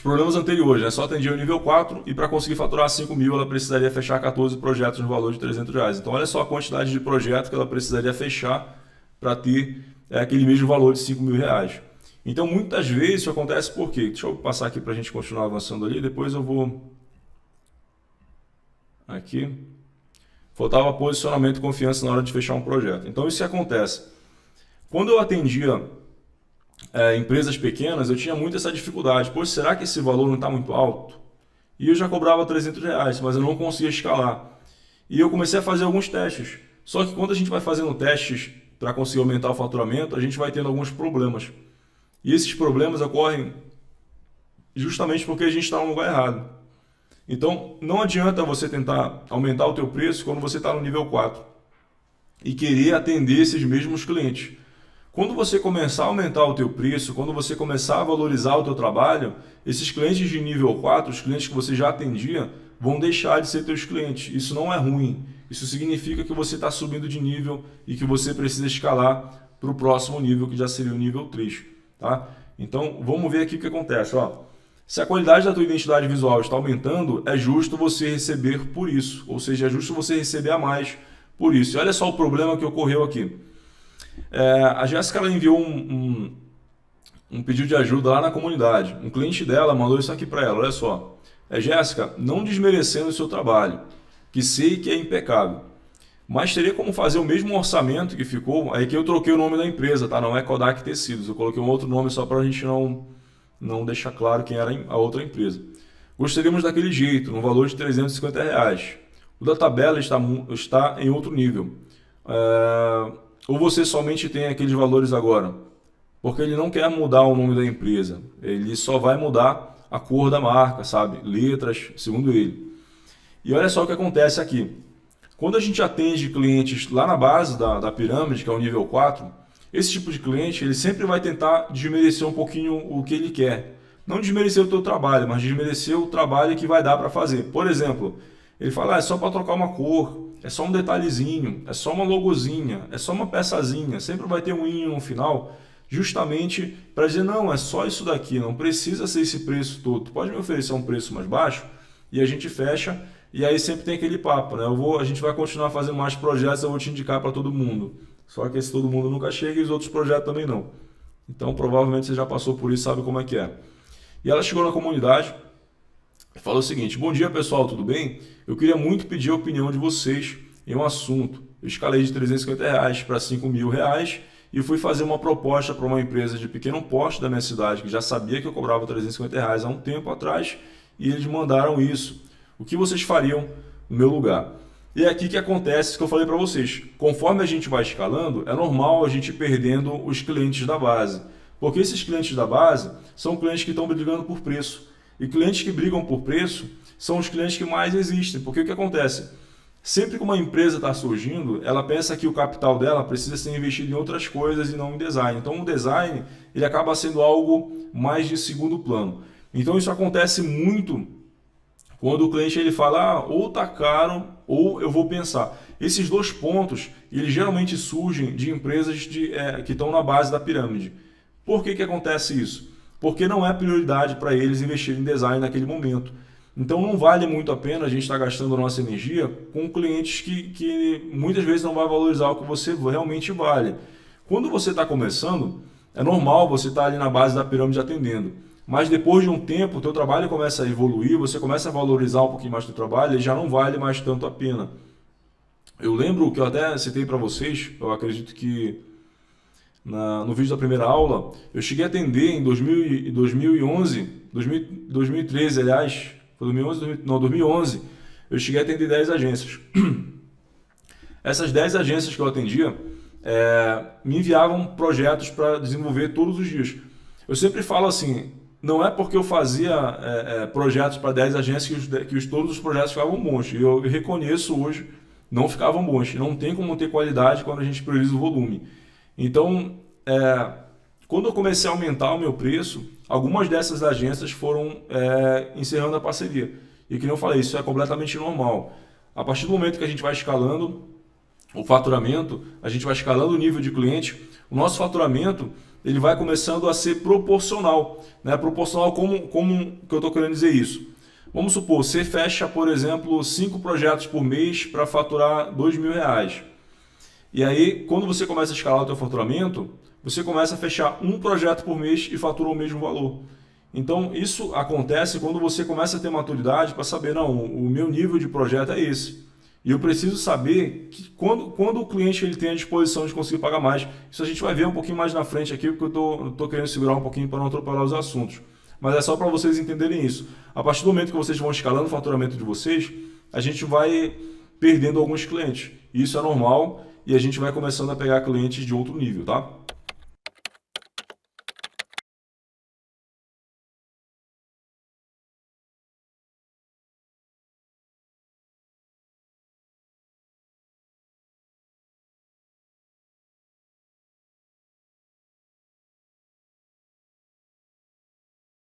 problemas anteriores, né? Só atendia o nível 4 e para conseguir faturar 5 mil ela precisaria fechar 14 projetos no valor de R$ 300. Então olha só a quantidade de projetos que ela precisaria fechar para ter aquele mesmo valor de 5 mil reais. Então muitas vezes isso acontece por quê? Deixa eu passar aqui para a gente continuar avançando ali, depois eu vou... Aqui. Faltava posicionamento e confiança na hora de fechar um projeto. Então isso que acontece. Quando eu atendia empresas pequenas, eu tinha muito essa dificuldade. Poxa, será que esse valor não está muito alto? E eu já cobrava R$ 300, mas eu não conseguia escalar. E eu comecei a fazer alguns testes. Só que quando a gente vai fazendo testes para conseguir aumentar o faturamento, a gente vai tendo alguns problemas. E esses problemas ocorrem justamente porque a gente está no lugar errado. Então, não adianta você tentar aumentar o teu preço quando você está no nível 4 e querer atender esses mesmos clientes. Quando você começar a aumentar o teu preço, quando você começar a valorizar o teu trabalho, esses clientes de nível 4, os clientes que você já atendia, vão deixar de ser teus clientes. Isso não é ruim. Isso significa que você está subindo de nível e que você precisa escalar para o próximo nível, que já seria o nível 3. Tá? Então, vamos ver aqui o que acontece. Ó. Se a qualidade da tua identidade visual está aumentando, é justo você receber por isso. Ou seja, é justo você receber a mais por isso. E olha só o problema que ocorreu aqui. A Jéssica ela enviou um pedido de ajuda lá na comunidade. Um cliente dela mandou isso aqui para ela. Olha só. Jéssica, não desmerecendo o seu trabalho, que sei que é impecável, mas teria como fazer o mesmo orçamento que ficou. Aí que eu troquei o nome da empresa, tá? Não é Kodak Tecidos. Eu coloquei um outro nome só para a gente não deixar claro quem era a outra empresa. Gostaríamos daquele jeito, no valor de R$ 350. O da tabela está em outro nível. Ou você somente tem aqueles valores agora? Porque ele não quer mudar o nome da empresa. Ele só vai mudar a cor da marca, sabe? Letras, segundo ele. E olha só o que acontece aqui. Quando a gente atende clientes lá na base da pirâmide, que é o nível 4, esse tipo de cliente ele sempre vai tentar desmerecer um pouquinho o que ele quer. Não desmerecer o teu trabalho, mas desmerecer o trabalho que vai dar para fazer. Por exemplo, ele fala, é só para trocar uma cor, é só um detalhezinho, é só uma logozinha, é só uma peçazinha, sempre vai ter um in no final, justamente para dizer, não, é só isso daqui, não precisa ser esse preço todo, tu pode me oferecer um preço mais baixo e a gente fecha, e aí sempre tem aquele papo, né? A gente vai continuar fazendo mais projetos, eu vou te indicar para todo mundo, só que esse todo mundo nunca chega e os outros projetos também não. Então provavelmente você já passou por isso, sabe como é que é. E ela chegou na comunidade e falou o seguinte, bom dia pessoal, tudo bem? Eu queria muito pedir a opinião de vocês em um assunto. Eu escalei de R$ 350 para R$ 5.000 e fui fazer uma proposta para uma empresa de pequeno porte da minha cidade, que já sabia que eu cobrava R$ 350 há um tempo atrás, e eles mandaram isso. O que vocês fariam no meu lugar? E é aqui que acontece o que eu falei para vocês. Conforme a gente vai escalando, é normal a gente ir perdendo os clientes da base. Porque esses clientes da base são clientes que estão brigando por preço. E clientes que brigam por preço são os clientes que mais existem. Porque o que acontece? Sempre que uma empresa está surgindo, ela pensa que o capital dela precisa ser investido em outras coisas e não em design. Então o design ele acaba sendo algo mais de segundo plano. Então isso acontece muito quando o cliente ele fala, ou está caro ou eu vou pensar. Esses dois pontos eles geralmente surgem de empresas que estão na base da pirâmide. Por que acontece isso? Porque não é prioridade para eles investir em design naquele momento. Então não vale muito a pena a gente estar gastando a nossa energia com clientes que muitas vezes não vai valorizar o que você realmente vale. Quando você está começando, é normal você estar ali na base da pirâmide atendendo. Mas depois de um tempo, o teu trabalho começa a evoluir, você começa a valorizar um pouquinho mais o teu trabalho e já não vale mais tanto a pena. Eu lembro que eu até citei para vocês, eu acredito que no vídeo da primeira aula, eu cheguei a atender em 2013, aliás, foi 2011, eu cheguei a atender 10 agências. Essas 10 agências que eu atendia me enviavam projetos para desenvolver todos os dias. Eu sempre falo assim, não é porque eu fazia projetos para 10 agências que todos os projetos ficavam bons. Eu reconheço hoje, não ficavam bons. Não tem como ter qualidade quando a gente prioriza o volume. Então, quando eu comecei a aumentar o meu preço, algumas dessas agências foram encerrando a parceria. E como eu falei, isso é completamente normal. A partir do momento que a gente vai escalando o faturamento, a gente vai escalando o nível de cliente, o nosso faturamento ele vai começando a ser proporcional, né? Proporcional como que eu estou querendo dizer isso? Vamos supor, você fecha, por exemplo, 5 projetos por mês para faturar R$ 2.000. E aí, quando você começa a escalar o teu faturamento, você começa a fechar um projeto por mês e fatura o mesmo valor. Então, isso acontece quando você começa a ter maturidade para saber, não, o meu nível de projeto é esse. E eu preciso saber que quando o cliente ele tem a disposição de conseguir pagar mais. Isso a gente vai ver um pouquinho mais na frente aqui, porque eu estou querendo segurar um pouquinho para não atropelar os assuntos. Mas é só para vocês entenderem isso. A partir do momento que vocês vão escalando o faturamento de vocês, a gente vai perdendo alguns clientes. Isso é normal e a gente vai começando a pegar clientes de outro nível, tá?